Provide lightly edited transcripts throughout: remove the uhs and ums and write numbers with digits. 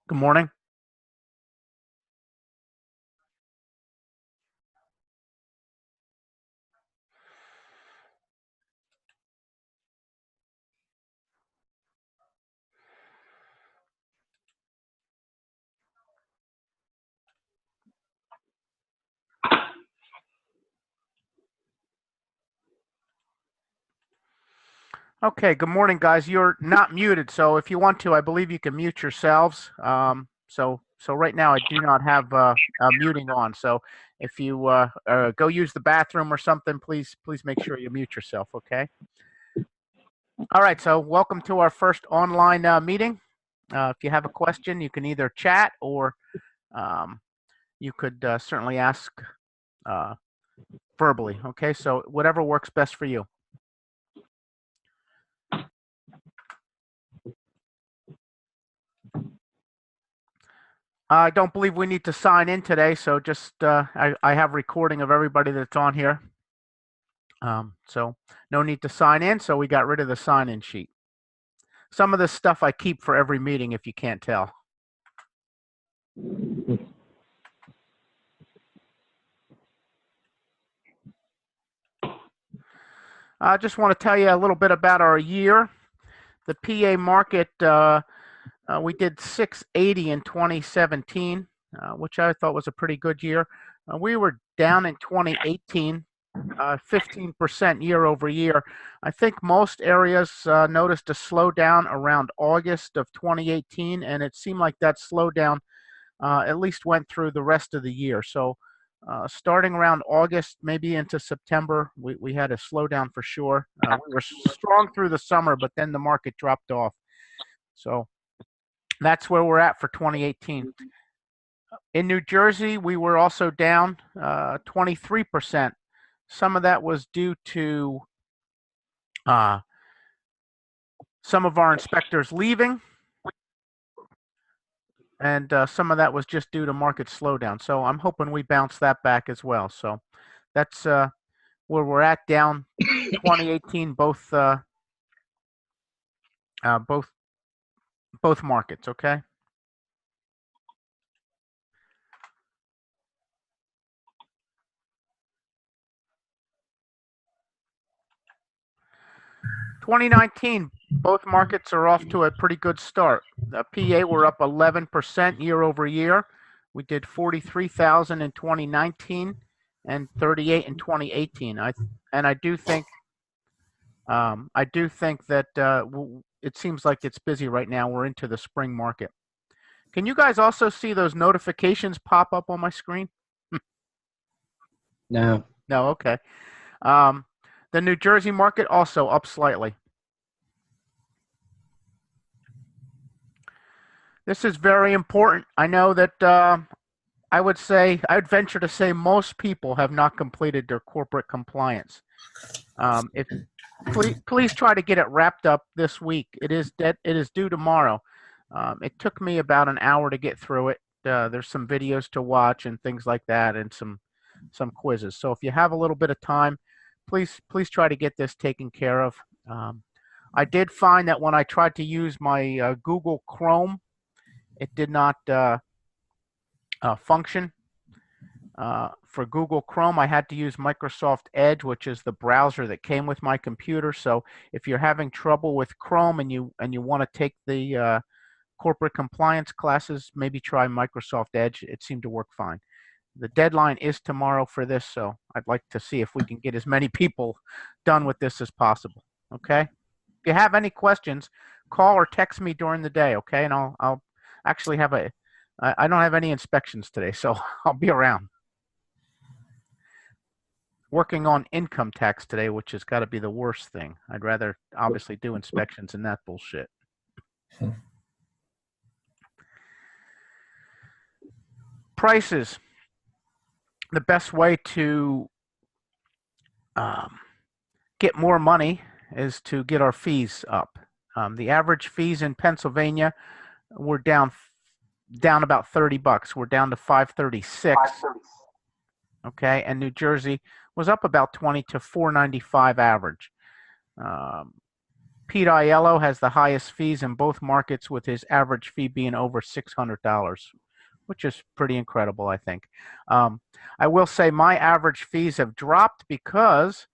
Good morning. Okay, good morning, guys. You're not muted, so if you want to, I believe you can mute yourselves. So right now I do not have muting on. So if you go use the bathroom or something, please make sure you mute yourself. Okay. All right. So welcome to our first online meeting. If you have a question, you can either chat or um, you could certainly ask uh, verbally. Okay. So whatever works best for you. I don't believe we need to sign in today, so just I have recording of everybody that's on here. So no need to sign in, so we got rid of the sign-in sheet. Some of this stuff I keep for every meeting, if you can't tell. I just want to tell you a little bit about our year. The PA market, we did 680 in 2017, which I thought was a pretty good year. We were down in 2018, 15% year over year. I think most areas noticed a slowdown around August of 2018, and it seemed like that slowdown at least went through the rest of the year. So starting around August, maybe into September, we had a slowdown for sure. We were strong through the summer, but then the market dropped off. So that's where we're at for 2018. In New Jersey, we were also down 23%. Some of that was due to some of our inspectors leaving, and some of that was just due to market slowdown. So I'm hoping we bounce that back as well. So that's where we're at, down 2018, both both markets. Okay. (2019) both markets are off to a pretty good start. PA we're up 11% year over year. We did 43,000 in 2019 and 38 in 2018. I do think that it seems like it's busy right now. We're into the spring market. Can you guys also see those notifications pop up on my screen? No. No, okay. The New Jersey market also up slightly. This is very important. I know that I would venture to say most people have not completed their corporate compliance. If please try to get it wrapped up this week. It is due tomorrow. It took me about an hour to get through it. There's some videos to watch and things like that, and some quizzes. So if you have a little bit of time, please try to get this taken care of. I did find that when I tried to use my Google Chrome, it did not function. For Google Chrome, I had to use Microsoft Edge, which is the browser that came with my computer. So if you're having trouble with Chrome and you want to take the corporate compliance classes, maybe try Microsoft Edge. It seemed to work fine. The deadline is tomorrow for this, so I'd like to see if we can get as many people done with this as possible. Okay. If you have any questions, call or text me during the day. Okay, and I'll actually have I don't have any inspections today, so I'll be around. Working on income tax today, which has got to be the worst thing. I'd rather obviously do inspections and that bullshit. Prices. The best way to get more money is to get our fees up. The average fees in Pennsylvania were down about $30. We're down to $536. Okay, and New Jersey was up about 20 to $495 average. Pete Aiello has the highest fees in both markets, with his average fee being over $600, which is pretty incredible, I think. I will say my average fees have dropped because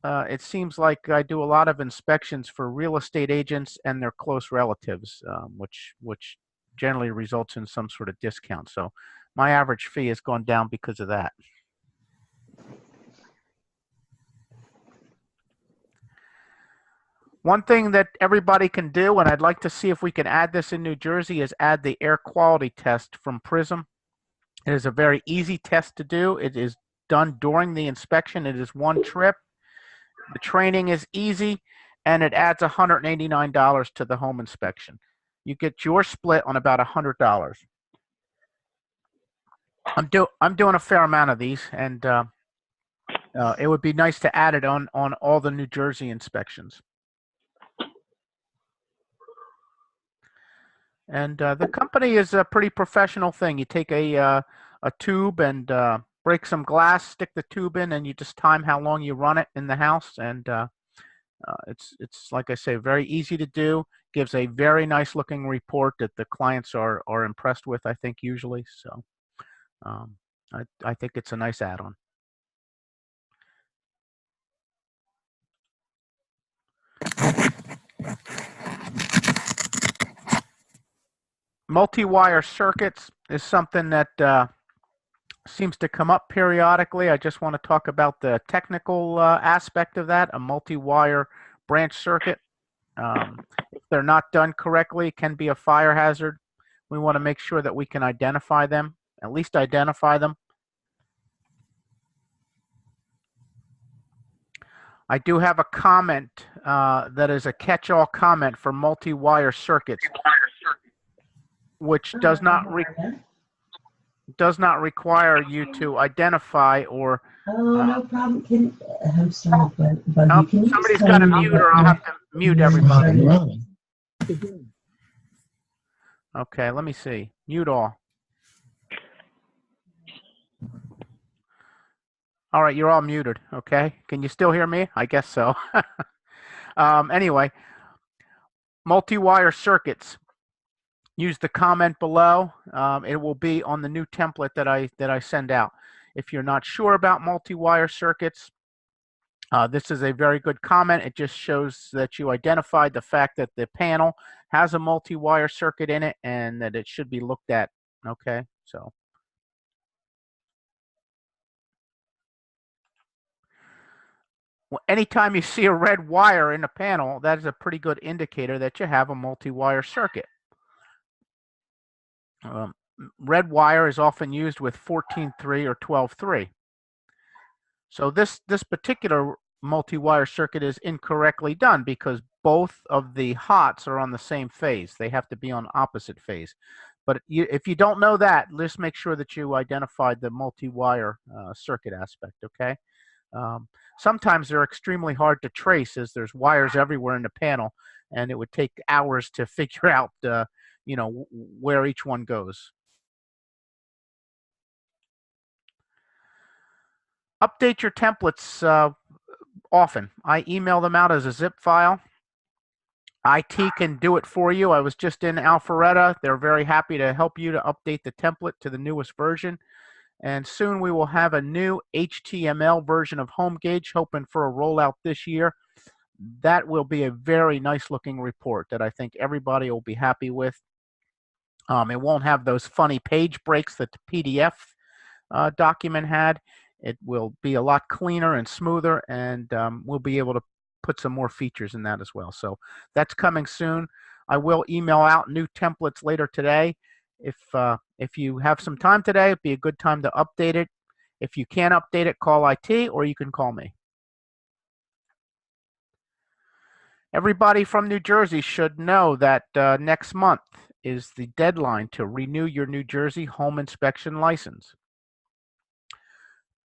it seems like I do a lot of inspections for real estate agents and their close relatives, which generally results in some sort of discount. So my average fee has gone down because of that. One thing that everybody can do, and I'd like to see if we can add this in New Jersey, is add the air quality test from Prism. It is a very easy test to do. It is done during the inspection. It is one trip. The training is easy, and it adds $189 to the home inspection. You get your split on about $100. I'm doing a fair amount of these, and it would be nice to add it on all the New Jersey inspections. And the company is a pretty professional thing. You take a tube and break some glass, stick the tube in, and you just time how long you run it in the house. And it's like I say, very easy to do. Gives a very nice looking report that the clients are impressed with, I think, usually. So I think it's a nice add-on. Multi-wire circuits is something that seems to come up periodically. I just want to talk about the technical aspect of that. A multi-wire branch circuit, if they're not done correctly, can be a fire hazard. We want to make sure that we can identify them, at least identify them. I do have a comment that is a catch-all comment for multi-wire circuits, which does not require you to identify or. Oh, no problem. I'm sorry, but somebody's got to mute, or I'll have to mute everybody. Okay, let me see. Mute all. All right, you're all muted. Okay, can you still hear me? I guess so. Anyway, multi-wire circuits. Use the comment below. It will be on the new template that I send out. If you're not sure about multi-wire circuits, this is a very good comment. It just shows that you identified the fact that the panel has a multi-wire circuit in it and that it should be looked at. Okay, so. Well, anytime you see a red wire in a panel, that is a pretty good indicator that you have a multi-wire circuit. Red wire is often used with 14.3 or 12.3. So this particular multi-wire circuit is incorrectly done because both of the hots are on the same phase. They have to be on opposite phase. But if you don't know that, just make sure that you identified the multi-wire circuit aspect, okay? Sometimes they're extremely hard to trace as there's wires everywhere in the panel, and it would take hours to figure out where each one goes. Update your templates often. I email them out as a zip file. IT can do it for you. I was just in Alpharetta. They're very happy to help you to update the template to the newest version. And soon we will have a new HTML version of HomeGauge, hoping for a rollout this year. That will be a very nice looking report that I think everybody will be happy with. It won't have those funny page breaks that the PDF document had. It will be a lot cleaner and smoother, and we'll be able to put some more features in that as well. So that's coming soon. I will email out new templates later today. If you have some time today, it'd be a good time to update it. If you can't update it, call IT, or you can call me. Everybody from New Jersey should know that next month is the deadline to renew your New Jersey home inspection license.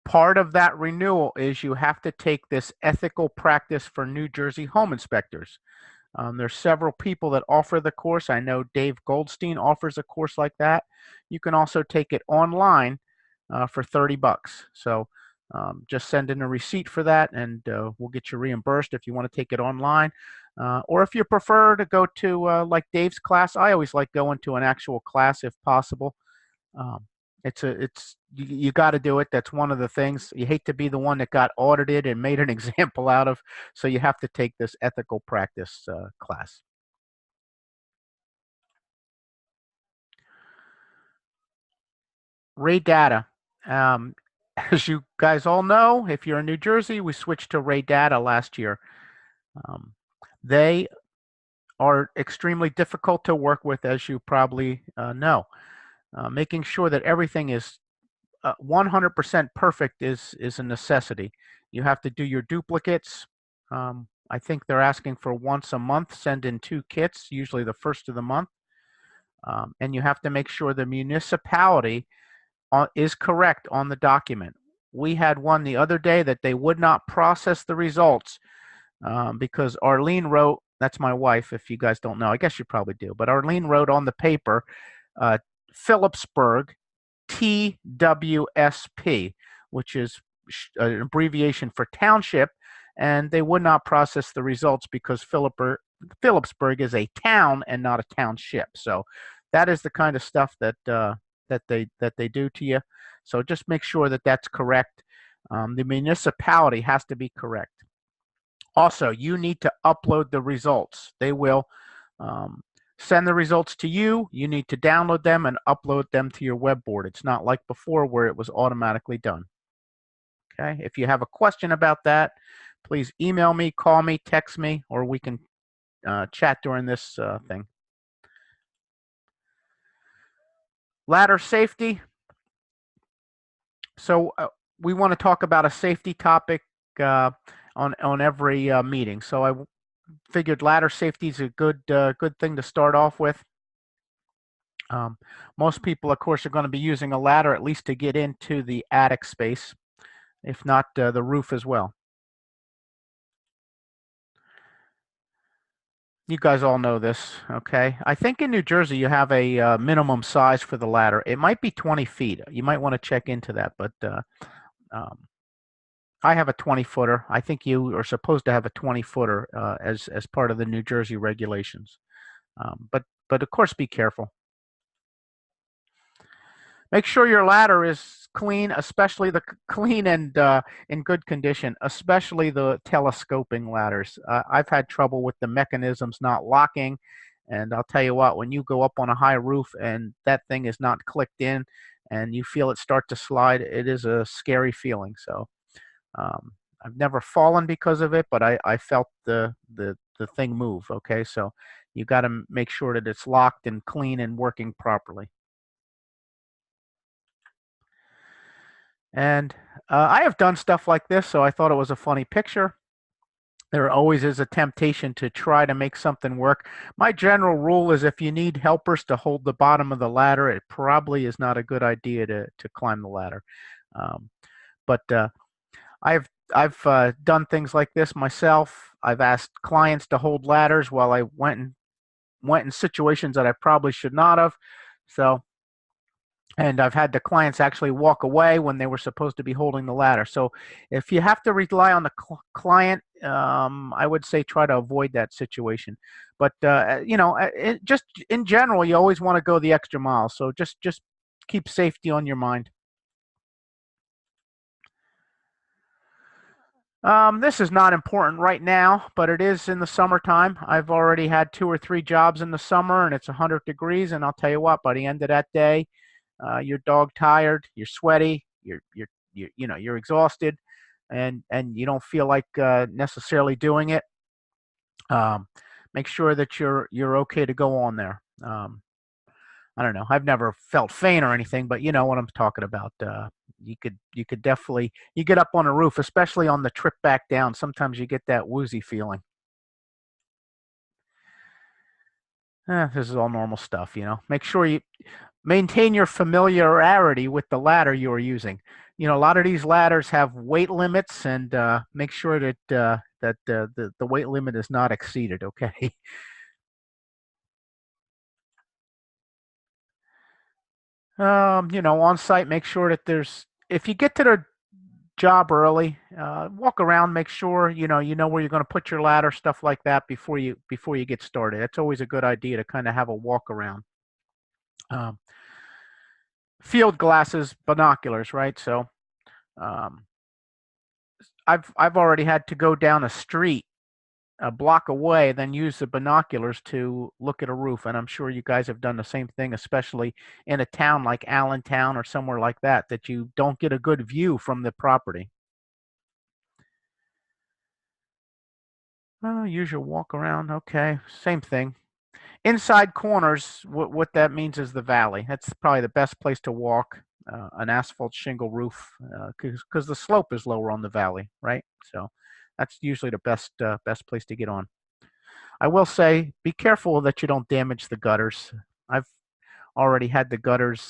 Part of that renewal is you have to take this ethical practice for New Jersey home inspectors. There's several people that offer the course. I know Dave Goldstein offers a course like that. You can also take it online for $30. So just send in a receipt for that, and we'll get you reimbursed if you want to take it online. Or if you prefer to go to like Dave's class, I always like going to an actual class if possible. Um, it's you got to do it. That's one of the things. You hate to be the one that got audited and made an example out of, so you have to take this ethical practice class. Ray Data. Um, as you guys all know, if you're in New Jersey, we switched to Ray Data last year. Um, they are extremely difficult to work with, as you probably know. Making sure that everything is 100% perfect is a necessity. You have to do your duplicates. I think they're asking for once a month, send in 2 kits, usually the first of the month. And you have to make sure the municipality is correct on the document. We had one the other day that they would not process the results because Arlene wrote, that's my wife, if you guys don't know, I guess you probably do, but Arlene wrote on the paper, Phillipsburg, TWSP, which is an abbreviation for township, and they would not process the results because Phillipsburg is a town and not a township. So that is the kind of stuff that they do to you. So just make sure that that's correct. The municipality has to be correct. Also, you need to upload the results. They will send the results to you. You need to download them and upload them to your web board. It's not like before where it was automatically done. Okay. If you have a question about that, please email me, call me, text me, or we can chat during this thing. Ladder safety. So we want to talk about a safety topic on every meeting. So I figured ladder safety is a good thing to start off with. Most people, of course, are going to be using a ladder at least to get into the attic space, if not the roof as well. You guys all know this, okay? I think in New Jersey you have a minimum size for the ladder. It might be 20 feet. You might want to check into that, but um, I have a 20-footer. I think you are supposed to have a 20-footer as part of the New Jersey regulations. But of course, be careful. Make sure your ladder is clean, especially the clean and in good condition, especially the telescoping ladders. I've had trouble with the mechanisms not locking, and I'll tell you what, when you go up on a high roof and that thing is not clicked in and you feel it start to slide, it is a scary feeling. So um, I've never fallen because of it, but I felt the thing move. Okay, so you got to make sure that it's locked and clean and working properly. And I have done stuff like this, so I thought it was a funny picture. There always is a temptation to try to make something work. My general rule is if you need helpers to hold the bottom of the ladder, it probably is not a good idea to climb the ladder. But I've done things like this myself. I've asked clients to hold ladders while I went in situations that I probably should not have. So and I've had the clients actually walk away when they were supposed to be holding the ladder. So if you have to rely on the client, I would say try to avoid that situation. But just in general, you always want to go the extra mile. So just keep safety on your mind. This is not important right now, but it is in the summertime. I've already had 2 or 3 jobs in the summer, and it's 100 degrees. And I'll tell you what, by the end of that day, you're dog tired, you're sweaty, you're exhausted, and you don't feel like necessarily doing it. Um, make sure that you're okay to go on there. I don't know. I've never felt faint or anything, but you know what I'm talking about. You could definitely you get up on a roof, especially on the trip back down. Sometimes you get that woozy feeling. This is all normal stuff, you know. Make sure you maintain your familiarity with the ladder you are using. You know, a lot of these ladders have weight limits, and make sure that the weight limit is not exceeded. Okay. On site, make sure that there's if you get to the job early. Walk around, make sure you know where you're going to put your ladder, stuff like that before you get started. That's always a good idea to kind of have a walk around. Um, Field glasses, binoculars, right? So um, I've already had to go down a street a block away, then use the binoculars to look at a roof. And I'm sure you guys have done the same thing, especially in a town like Allentown or somewhere like that, that you don't get a good view from the property. Use your walk around. Okay, same thing. Inside corners, what that means is the valley. That's probably the best place to walk. An asphalt shingle roof, because the slope is lower on the valley, right? So that's usually the best place to get on. I will say, be careful that you don't damage the gutters. I've already had the gutters.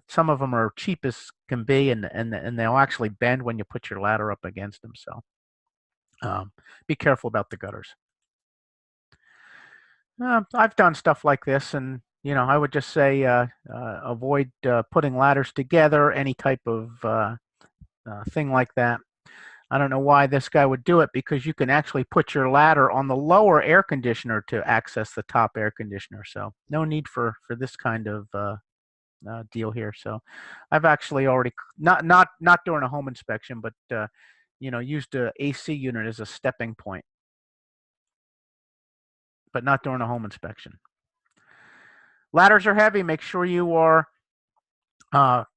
Some of them are cheap as can be, and they'll actually bend when you put your ladder up against them. So be careful about the gutters. I've done stuff like this, and I would just say avoid putting ladders together, any type of thing like that. I don't know why this guy would do it, because you can actually put your ladder on the lower air conditioner to access the top air conditioner. So no need for this kind of deal here. So I've actually already not during a home inspection, but used a AC unit as a stepping point, but not during a home inspection. Ladders are heavy. Make sure you are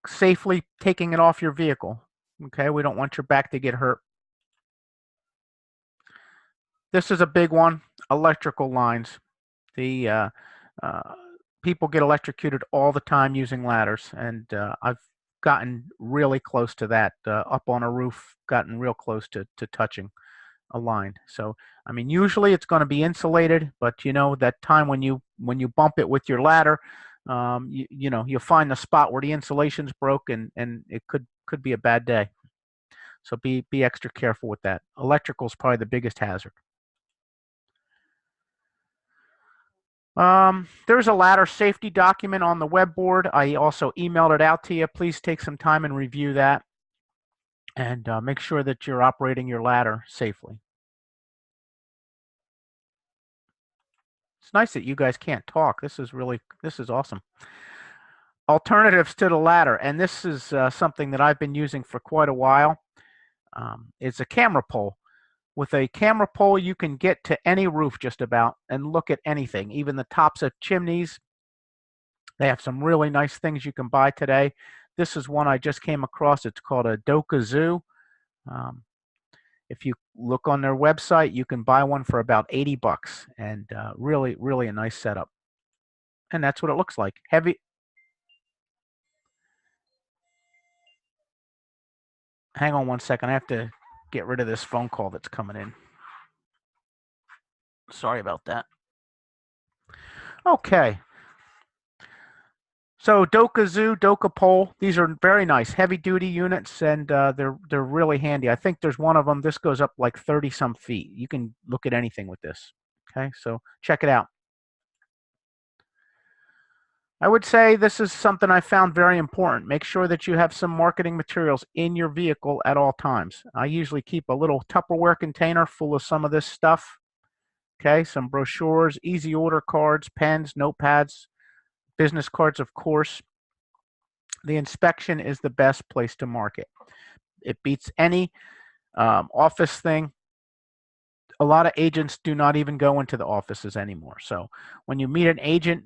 safely taking it off your vehicle. Okay, we don't want your back to get hurt. This is a big one, electrical lines. The people get electrocuted all the time using ladders, and I've gotten really close to that, up on a roof, gotten real close to touching a line. So, I mean, usually it's going to be insulated, but that time when you bump it with your ladder, you'll find the spot where the insulation's broke, and it could be a bad day. So be extra careful with that. Electrical is probably the biggest hazard. There's a ladder safety document on the web board. I also emailed it out to you. Please take some time and review that, and make sure that you're operating your ladder safely. It's nice that you guys can't talk. This is awesome. Alternatives to the ladder, and this is something that I've been using for quite a while. It's a camera pole. With a camera pole, you can get to any roof just about and look at anything, even the tops of chimneys. They have some really nice things you can buy today. This is one I just came across. It's called a Dokazoo. If you look on their website, you can buy one for about 80 bucks, and really, really a nice setup. And that's what it looks like. Heavy. Hang on one second. I have to get rid of this phone call that's coming in. Sorry about that. Okay. So Dokazoo, Dokapole, these are very nice, heavy-duty units, and they're really handy. I think there's one of them. This goes up like 30-some feet. You can look at anything with this. Okay, so check it out. I would say this is something I found very important. Make sure that you have some marketing materials in your vehicle at all times. I usually keep a little Tupperware container full of some of this stuff. Okay, some brochures, easy order cards, pens, notepads, business cards, of course. The inspection is the best place to market. It beats any office thing. A lot of agents do not even go into the offices anymore. So when you meet an agent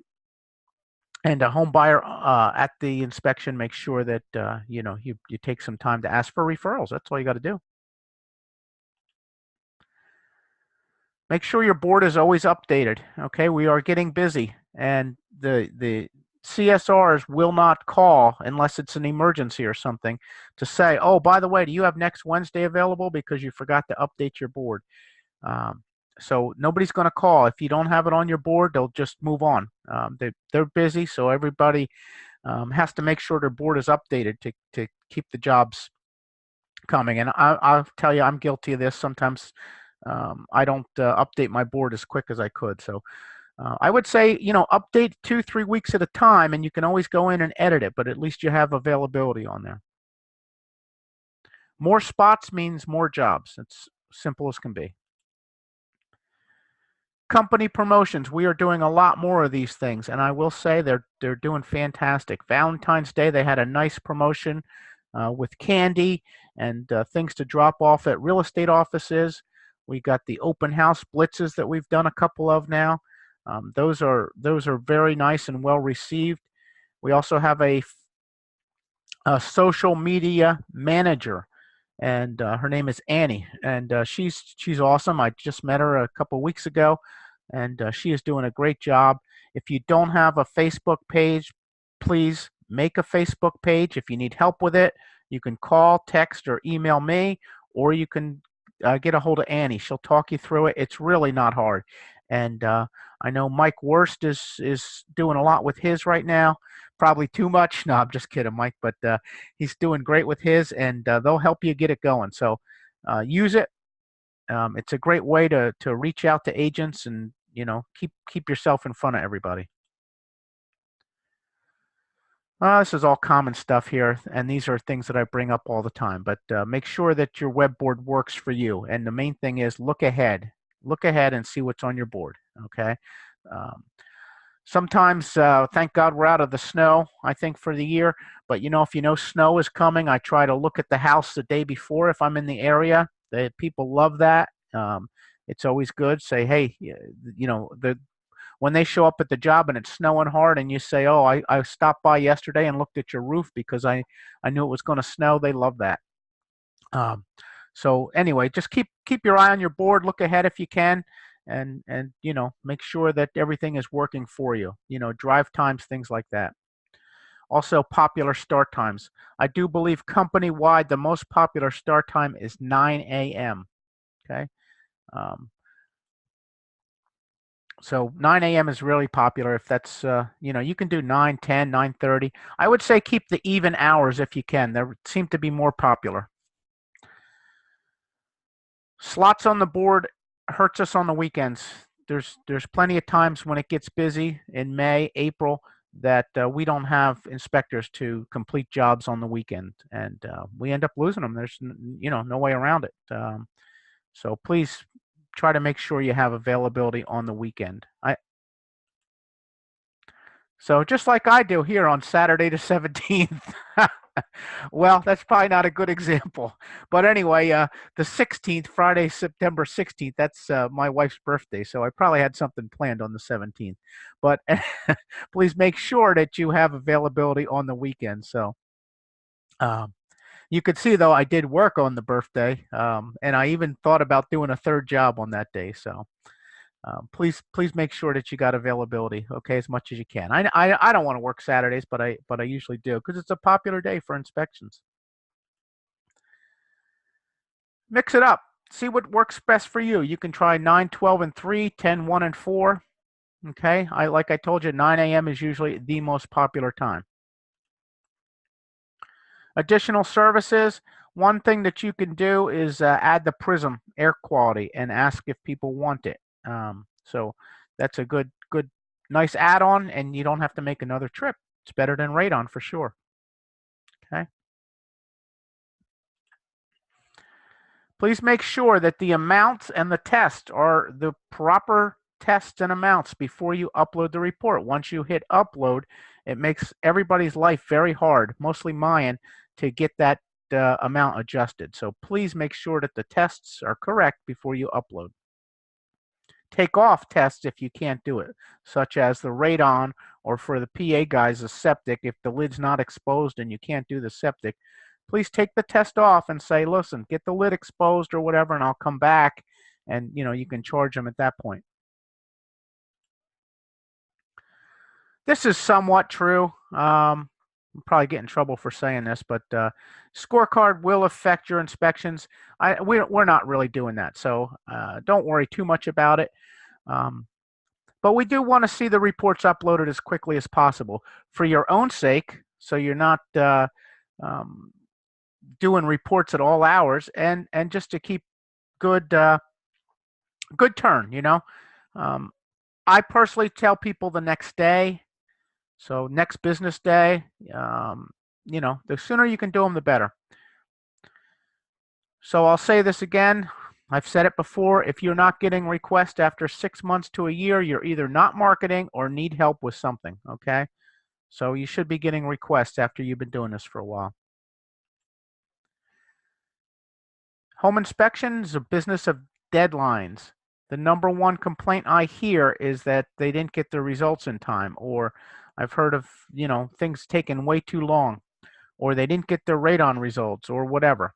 and a home buyer at the inspection, make sure that you take some time to ask for referrals. That's all you got to do. Make sure your board is always updated. Okay, we are getting busy, and the CSRs will not call unless it's an emergency or something to say, oh, by the way, do you have next Wednesday available, because you forgot to update your board. So nobody's going to call. If you don't have it on your board, they'll just move on. They're busy, so everybody has to make sure their board is updated to keep the jobs coming. And I'll tell you, I'm guilty of this. Sometimes I don't update my board as quick as I could. So I would say, update 2-3 weeks at a time, and you can always go in and edit it, but at least you have availability on there. More spots means more jobs. It's simple as can be. Company promotions. We are doing a lot more of these things, and I will say they're doing fantastic. Valentine's Day, they had a nice promotion with candy and things to drop off at real estate offices. We got the open house blitzes that we've done a couple of now. Those are very nice and well received. We also have a social media manager, and her name is Annie, and she's awesome. I just met her a couple weeks ago, and she is doing a great job. If you don't have a Facebook page, please make a Facebook page. If you need help with it, you can call, text, or email me, or you can get a hold of Annie. She'll talk you through it. It's really not hard, and I know Mike Worst is doing a lot with his right now. Probably too much. No, I'm just kidding, Mike. But he's doing great with his, and they'll help you get it going. So use it. It's a great way to reach out to agents and keep yourself in front of everybody. This is all common stuff here, and these are things that I bring up all the time. But make sure that your web board works for you. And the main thing is look ahead. Look ahead and see what's on your board. Okay. Um, Sometimes, thank God we're out of the snow, I think, for the year. But, if you know snow is coming, I try to look at the house the day before if I'm in the area. People love that. It's always good. Say, hey, when they show up at the job and it's snowing hard and you say, oh, I stopped by yesterday and looked at your roof because I knew it was going to snow, they love that. So anyway, just keep your eye on your board. Look ahead if you can. And make sure that everything is working for you, drive times, things like that. Also, popular start times. I do believe company-wide the most popular start time is 9 a.m. Okay. So 9 a.m. is really popular. If that's you can do 9, 10, 9:30. I would say keep the even hours if you can. They seem to be more popular. Slots on the board hurts us on the weekends. There's plenty of times when it gets busy in May, April that we don't have inspectors to complete jobs on the weekend, and we end up losing them. There's no way around it. So please try to make sure you have availability on the weekend. So just like I do here on Saturday the 17th. Well, that's probably not a good example. But anyway, the 16th, Friday, September 16th, that's my wife's birthday. So I probably had something planned on the 17th. But please make sure that you have availability on the weekend. So you could see, though, I did work on the birthday. And I even thought about doing a third job on that day. So please make sure that you got availability, okay, as much as you can. I don't want to work Saturdays, but I usually do because it's a popular day for inspections. Mix it up. See what works best for you. You can try 9, 12, and 3, 10, 1, and 4. Okay, like I told you, 9 a.m. is usually the most popular time. Additional services. One thing that you can do is add the Prism air quality and ask if people want it. So that's a good, nice add-on, and you don't have to make another trip. It's better than radon for sure. Okay. Please make sure that the amounts and the tests are the proper tests and amounts before you upload the report. Once you hit upload, it makes everybody's life very hard, mostly mine, to get that amount adjusted. So please make sure that the tests are correct before you upload. Take off tests if you can't do it, such as the radon, or for the PA guys, the septic. If the lid's not exposed and you can't do the septic, please take the test off and say, listen, get the lid exposed or whatever, and I'll come back, and you can charge them at that point. This is somewhat true. I'll probably get in trouble for saying this, but scorecard will affect your inspections. We're not really doing that, so don't worry too much about it. But we do want to see the reports uploaded as quickly as possible for your own sake, so you're not doing reports at all hours, and just to keep good turn. I personally tell people the next day, so next business day. The sooner you can do them, the better. So I'll say this again. I've said it before. If you're not getting requests after 6 months to a year, you're either not marketing or need help with something, okay? So you should be getting requests after you've been doing this for a while. Home inspection is a business of deadlines. The number one complaint I hear is that they didn't get the results in time, or I've heard of, things taking way too long, or they didn't get their radon results, or whatever.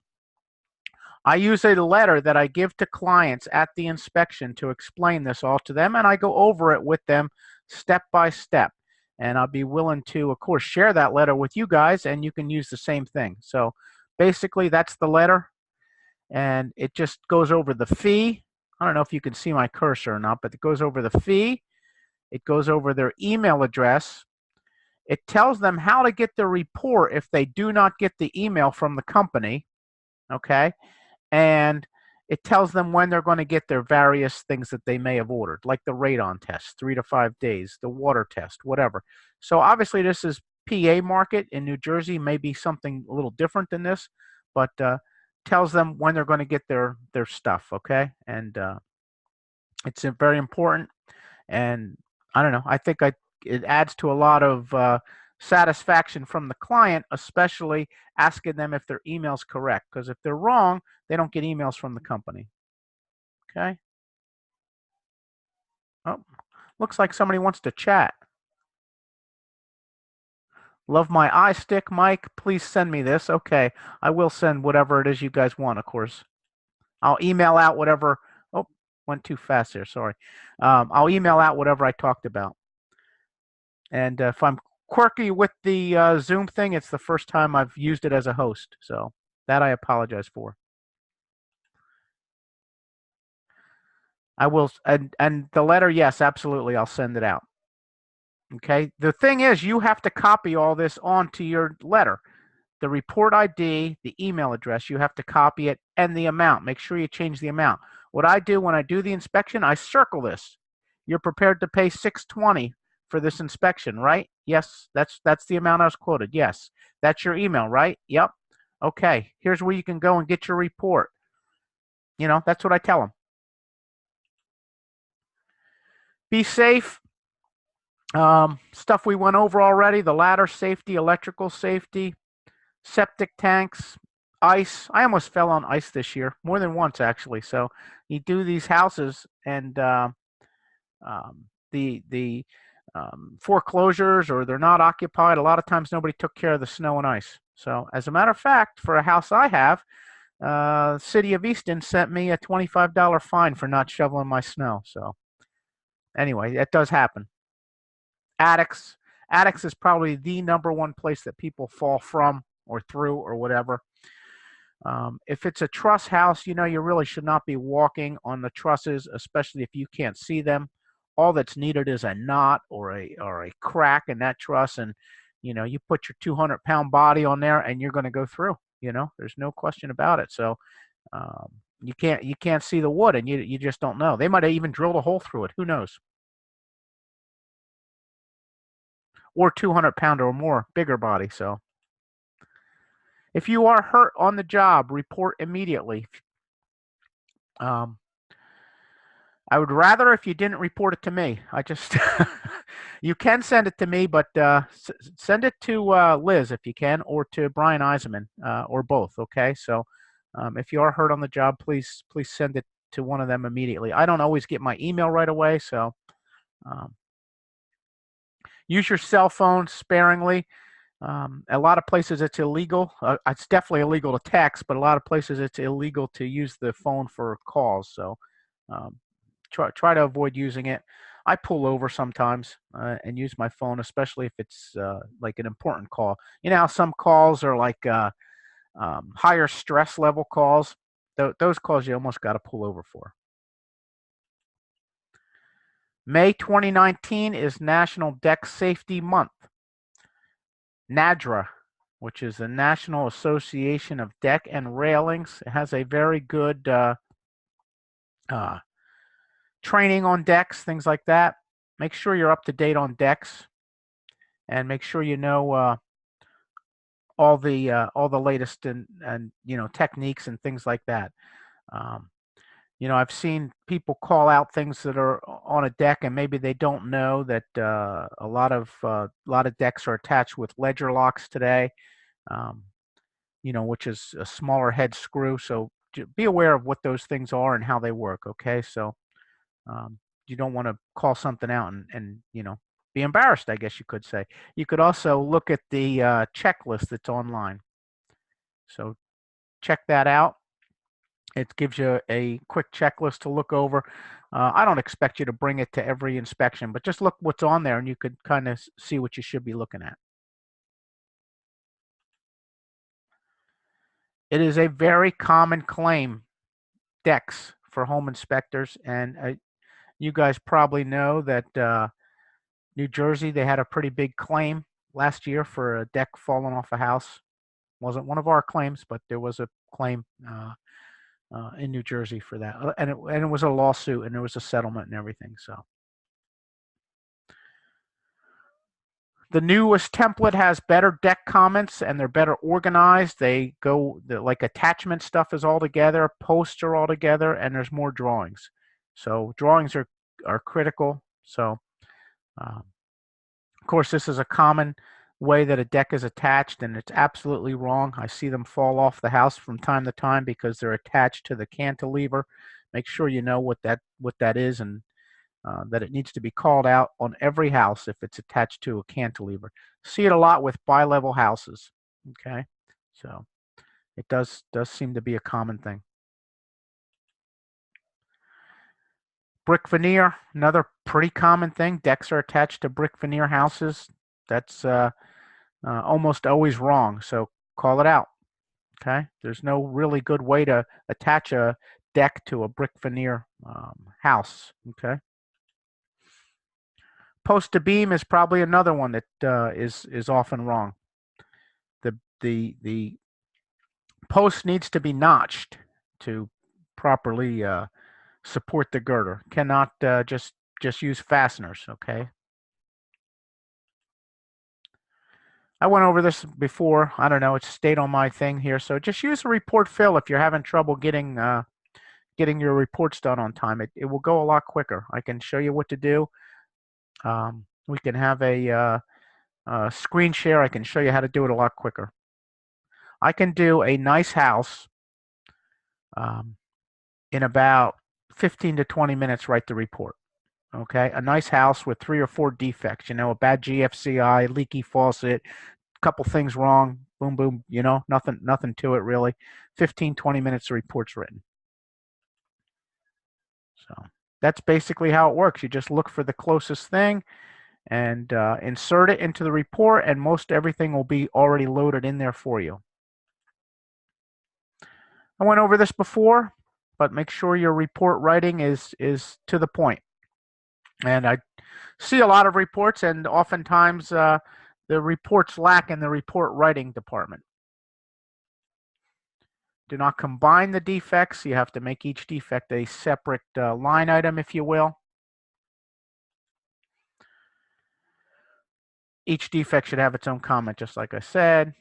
I use a letter that I give to clients at the inspection to explain this all to them, and I go over it with them step by step. And I'll be willing to, of course, share that letter with you guys, and you can use the same thing. So basically, that's the letter, and it just goes over the fee. I don't know if you can see my cursor or not, but it goes over the fee. It goes over their email address. It tells them how to get the report if they do not get the email from the company, okay? And it tells them when they're going to get their various things that they may have ordered, like the radon test, 3 to 5 days, the water test, whatever. So obviously this is PA market in New Jersey, maybe something a little different than this, but tells them when they're going to get their stuff, okay? And it's very important. And I don't know, I think it adds to a lot of satisfaction from the client, especially asking them if their email's correct, because if they're wrong, they don't get emails from the company. Okay. Oh, looks like somebody wants to chat. Love my iStick, Mike. Please send me this. Okay, I will send whatever it is you guys want, of course. I'll email out whatever. Oh, went too fast here. Sorry. I'll email out whatever I talked about. And if I'm quirky with the Zoom thing, it's the first time I've used it as a host. So that I apologize for. I will, and the letter, yes, absolutely, I'll send it out. Okay. The thing is, you have to copy all this onto your letter. The report ID, the email address, you have to copy it, and the amount. Make sure you change the amount. What I do when I do the inspection, I circle this. You're prepared to pay $620 for this inspection, right? Yes, that's the amount I was quoted. Yes. That's your email, right? Yep. Okay. Here's where you can go and get your report. That's what I tell them. Be safe. Stuff we went over already, the ladder safety, electrical safety, septic tanks, ice. I almost fell on ice this year, more than once actually. So you do these houses, and the foreclosures, or they're not occupied. A lot of times nobody took care of the snow and ice. So as a matter of fact, for a house I have, City of Easton sent me a $25 fine for not shoveling my snow. So anyway, that does happen. Attics. Attics is probably the number one place that people fall from or through or whatever. If it's a truss house, you really should not be walking on the trusses, especially if you can't see them. All that's needed is a knot or a crack in that truss, and you put your 200-pound body on there, and you're going to go through. There's no question about it. So you can't see the wood, and you just don't know. They might have even drilled a hole through it. Who knows? Or 200-pound or more, bigger body. So if you are hurt on the job, report immediately. I would rather if you didn't report it to me. You can send it to me, but send it to Liz if you can, or to Brian Eisenman, or both. Okay, so if you are hurt on the job, please send it to one of them immediately. I don't always get my email right away, so use your cell phone sparingly. A lot of places it's illegal. It's definitely illegal to text, but a lot of places it's illegal to use the phone for calls. So try to avoid using it. I pull over sometimes and use my phone, especially if it's like an important call. You know how some calls are like higher stress level calls? Those calls you almost got to pull over for. May 2019 is National Deck Safety Month. NADRA, which is the National Association of Deck and Railings, has a very good training on decks, things like that. Make sure you're up to date on decks, and make sure you know all the latest and techniques and things like that. Um, I've seen people call out things that are on a deck, and maybe they don't know that a lot of decks are attached with ledger locks today. Um, which is a smaller head screw. So be aware of what those things are and how they work. Okay, so um, you don't want to call something out and be embarrassed, I guess you could say. You could also look at the checklist that's online. So check that out. It gives you a quick checklist to look over. I don't expect you to bring it to every inspection, but just look what's on there and you could kind of see what you should be looking at. It is a very common claim, decks for home inspectors, and you guys probably know that New Jersey, they had a pretty big claim last year for a deck falling off a house. Wasn't one of our claims, but there was a claim in New Jersey for that, and it was a lawsuit, and there was a settlement and everything. So the newest template has better deck comments, and they're better organized. They go like attachment stuff is all together, posts are all together, and there's more drawings. So drawings are critical. So um, of course, this is a common way that a deck is attached, and it's absolutely wrong. I see them fall off the house from time to time because they're attached to the cantilever. Make sure you know what that is, and that it needs to be called out on every house if it's attached to a cantilever. See it a lot with bi-level houses. Okay, so it does seem to be a common thing. Brick veneer, another pretty common thing. Decks are attached to brick veneer houses. That's almost always wrong, so call it out. Okay, there's no really good way to attach a deck to a brick veneer house. Okay, post to beam is probably another one that is often wrong. The post needs to be notched to properly support the girder. Cannot just use fasteners. Okay. I went over this before. I don't know. It stayed on my thing here. So just use a report fill if you're having trouble getting your reports done on time. It will go a lot quicker. I can show you what to do. We can have a screen share. I can show you how to do it a lot quicker. I can do a nice house in about 15 to 20 minutes, write the report. Okay, a nice house with 3 or 4 defects, a bad GFCI, leaky faucet, couple things wrong, boom, boom, nothing to it really. 15, 20 minutes, the report's written. So that's basically how it works. You just look for the closest thing and insert it into the report, and most everything will be already loaded in there for you. I went over this before, but make sure your report writing is to the point. And I see a lot of reports, and oftentimes the reports lack in the report writing department. Do not combine the defects. You have to make each defect a separate line item, if you will. Each defect should have its own comment, just like I said.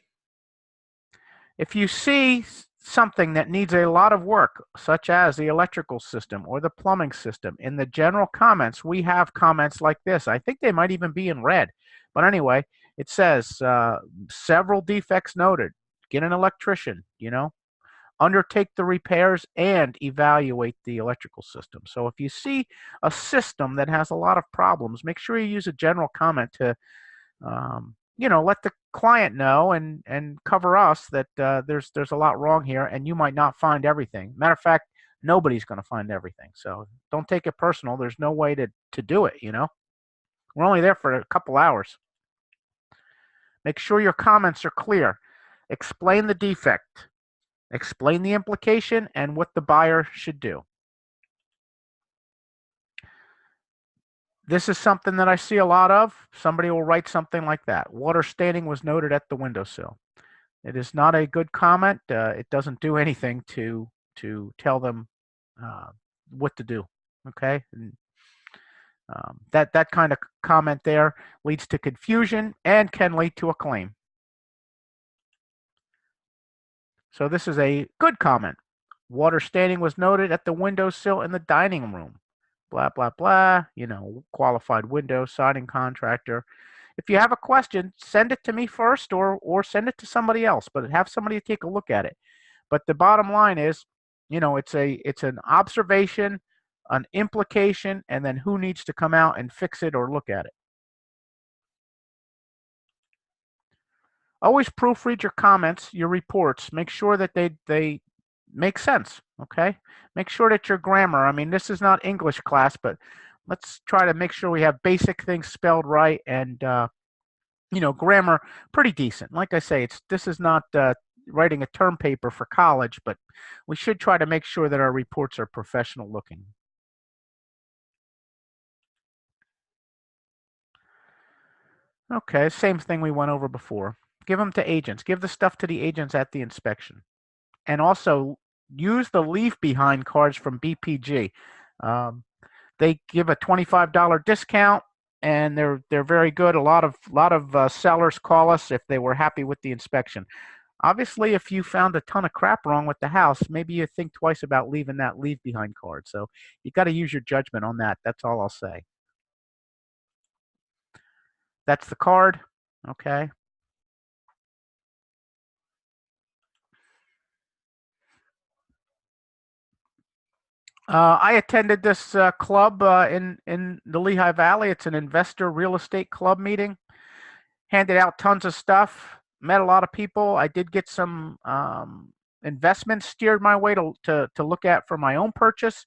If you see something that needs a lot of work, such as the electrical system or the plumbing system, in the general comments, we have comments like this. I think they might even be in red. But anyway, it says, several defects noted. Get an electrician, undertake the repairs and evaluate the electrical system. So if you see a system that has a lot of problems, make sure you use a general comment to let the client know and cover us that there's a lot wrong here, and you might not find everything. Matter of fact, nobody's going to find everything. So don't take it personal. There's no way to do it. We're only there for a couple hours. Make sure your comments are clear. Explain the defect. Explain the implication and what the buyer should do. This is something that I see a lot of. Somebody will write something like that. Water standing was noted at the windowsill. It is not a good comment. It doesn't do anything to tell them what to do. Okay, and, that kind of comment there leads to confusion and can lead to a claim. So this is a good comment. Water standing was noted at the windowsill in the dining room. Blah, blah, blah. You know, qualified window siding contractor. If you have a question, send it to me first or send it to somebody else, but have somebody take a look at it. But the bottom line is, you know, it's an observation, an implication, and then who needs to come out and fix it or look at it. Always proofread your comments, your reports. Make sure that they make sense, okay? Make sure that your grammar, I mean, this is not English class, but let's try to make sure we have basic things spelled right and, you know, grammar pretty decent. Like I say, this is not writing a term paper for college, but we should try to make sure that our reports are professional looking. Okay, same thing we went over before. Give them to agents. Give the stuff to the agents at the inspection. And also use the leave behind cards from BPG. They give a $25 discount, and they're very good. A lot of sellers call us if they were happy with the inspection. Obviously, if you found a ton of crap wrong with the house, maybe you think twice about leaving that leave behind card. So you got to use your judgment on that. That's all I'll say. That's the card. Okay. I attended this club in the Lehigh Valley. It's an investor real estate club meeting. Handed out tons of stuff. Met a lot of people. I did get some investments steered my way to look at for my own purchase.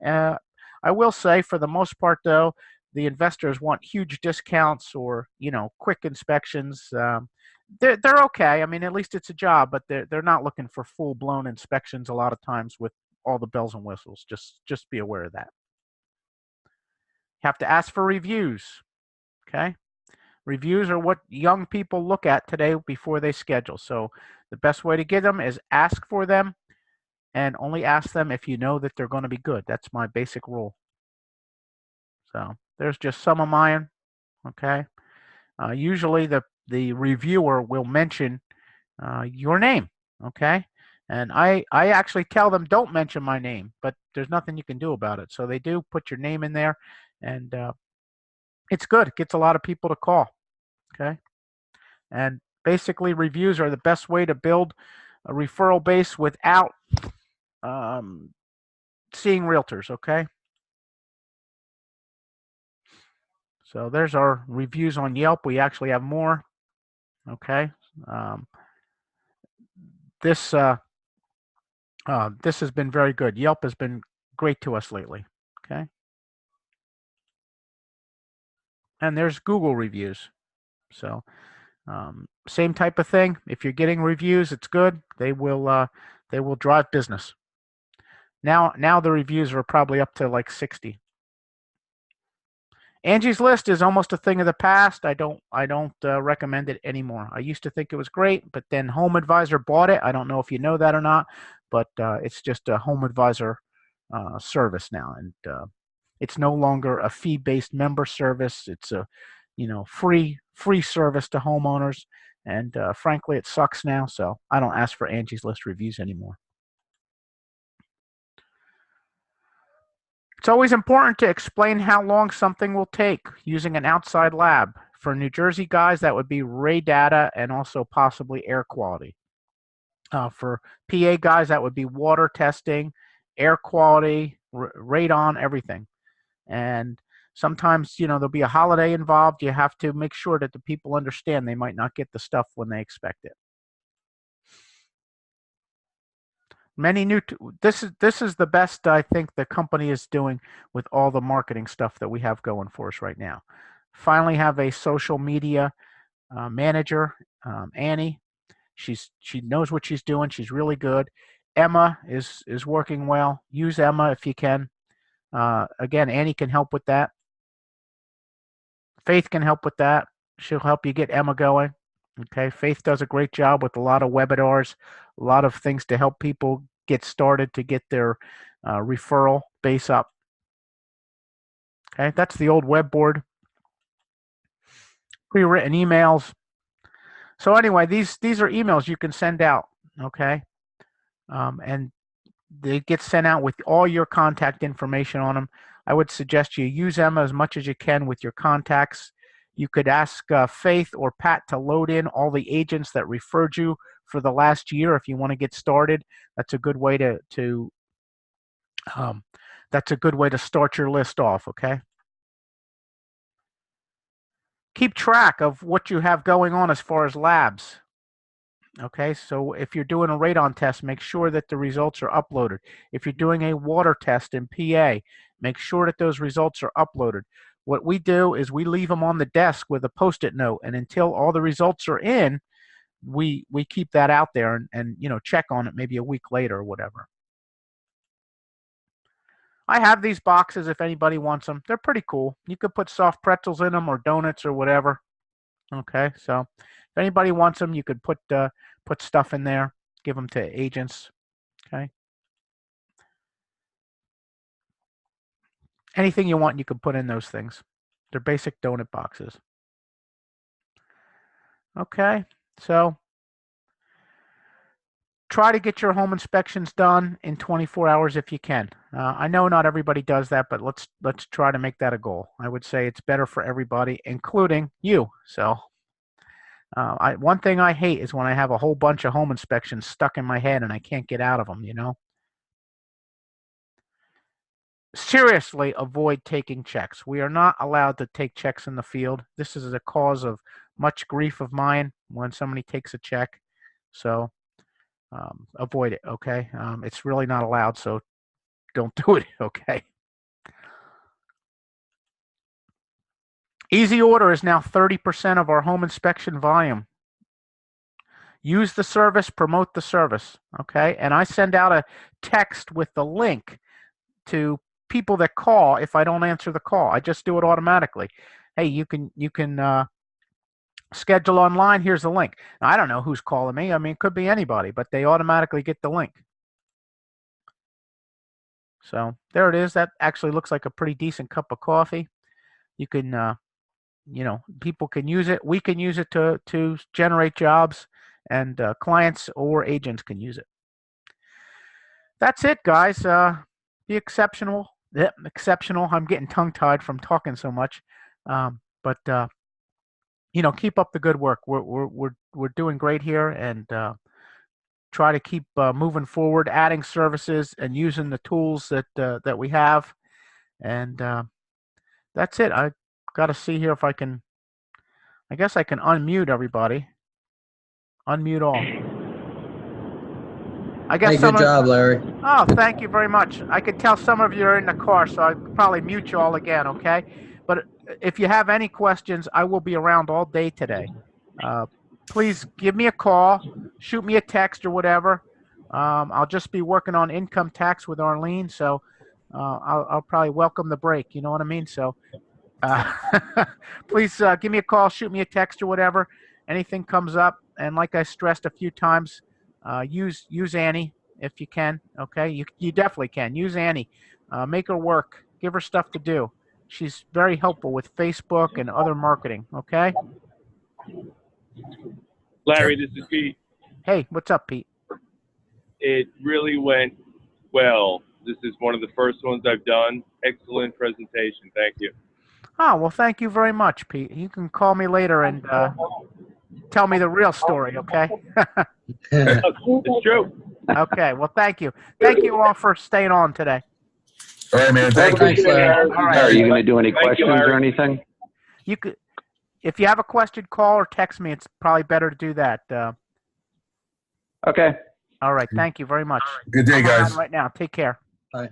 I will say, for the most part, though, the investors want huge discounts or, you know, quick inspections. They're okay. I mean, at least it's a job, but they're not looking for full blown inspections a lot of times with all the bells and whistles. Just be aware of that. You have to ask for reviews. Okay. Reviews are what young people look at today before they schedule. So the best way to get them is ask for them, and only ask them if you know that they're going to be good. That's my basic rule. So there's just some of mine. Okay. Usually the reviewer will mention your name. Okay. And I actually tell them don't mention my name, but there's nothing you can do about it. So they do put your name in there, and it's good. It gets a lot of people to call. Okay. And basically, reviews are the best way to build a referral base without seeing realtors. Okay. So there's our reviews on Yelp. We actually have more. Okay. This has been very good. Yelp has been great to us lately. Okay. And there's Google reviews. So same type of thing. If you're getting reviews, it's good. They will drive business. Now the reviews are probably up to like 60. Angie's List is almost a thing of the past. I don't recommend it anymore. I used to think it was great, but then Home Advisor bought it. I don't know if you know that or not, but it's just a Home Advisor service now, and it's no longer a fee-based member service. It's a free service to homeowners, and frankly, it sucks now. So I don't ask for Angie's List reviews anymore. It's always important to explain how long something will take using an outside lab. For New Jersey guys, that would be Ray Data and also possibly air quality. For PA guys, that would be water testing, air quality, radon, everything. And sometimes, there'll be a holiday involved. You have to make sure that the people understand they might not get the stuff when they expect it. This is the best I think the company is doing with all the marketing stuff that we have going for us right now. Finally have a social media manager, Annie. She knows what she's doing. She's really good. Emma is working well. Use Emma if you can. Again, Annie can help with that. Faith can help with that. She'll help you get Emma going. Okay, Faith does a great job with a lot of webinars, a lot of things to help people get started to get their referral base up. Okay, that's the old web board. Pre-written emails. So anyway, these are emails you can send out. Okay, and they get sent out with all your contact information on them. I would suggest you use them as much as you can with your contacts. You could ask Faith or Pat to load in all the agents that referred you for the last year if you want to get started. That's a good way to that's a good way to start your list off. Okay. Keep track of what you have going on as far as labs. Okay, so if you're doing a radon test, make sure that the results are uploaded. If you're doing a water test in PA, make sure that those results are uploaded. What we do is we leave them on the desk with a Post-it note, and until all the results are in, we keep that out there and check on it maybe a week later or whatever. I have these boxes if anybody wants them. They're pretty cool. You could put soft pretzels in them or donuts or whatever. Okay, so if anybody wants them, you could put stuff in there, give them to agents. Okay. Anything you want, you can put in those things. They're basic donut boxes. Okay, so try to get your home inspections done in 24 hours if you can. I know not everybody does that, but let's try to make that a goal. I would say it's better for everybody, including you. So one thing I hate is when I have a whole bunch of home inspections stuck in my head and I can't get out of them, Seriously avoid taking checks. We are not allowed to take checks in the field. This is a cause of much grief of mine when somebody takes a check. So avoid it, okay? It's really not allowed, so don't do it, okay? Easy Order is now 30% of our home inspection volume. Use the service, promote the service, okay? And I send out a text with the link to people that call if I don't answer the call. I just do it automatically. Hey, you can schedule online. Here's the link. Now, I don't know who's calling me. I mean, it could be anybody, but they automatically get the link. So there it is. That actually looks like a pretty decent cup of coffee. You can, people can use it. We can use it to generate jobs, and clients or agents can use it. That's it, guys. Be exceptional. Yeah, exceptional. I'm getting tongue-tied from talking so much, but keep up the good work. We're doing great here, and try to keep moving forward, adding services and using the tools that we have. And that's it. I got to see here if I can. I guess I can unmute everybody. Unmute all. I guess Hey, good job, Larry. Oh, thank you very much. I could tell some of you are in the car, so I'll probably mute you all again, okay? But if you have any questions, I will be around all day today. Please give me a call, shoot me a text or whatever. I'll just be working on income tax with Arlene, so I'll probably welcome the break, you know what I mean? So please give me a call, shoot me a text or whatever. Anything comes up, and like I stressed a few times, use Annie if you can. Okay, you definitely can use Annie. Make her work. Give her stuff to do. She's very helpful with Facebook and other marketing. Okay. Larry, this is Pete. Hey, what's up, Pete? It really went well. This is one of the first ones I've done. Excellent presentation. Thank you. Oh, well, thank you very much, Pete. You can call me later and tell me the real story, okay? It's true. Okay, well, thank you. Thank you all for staying on today. All right, man. Thank you. Thanks, Larry. All right. Are you going to do any Thank you, questions Larry. or anything? You could, if you have a question, call or text me. It's probably better to do that. Okay. All right, thank you very much. Good day, I'm on guys. right now. Take care. Bye.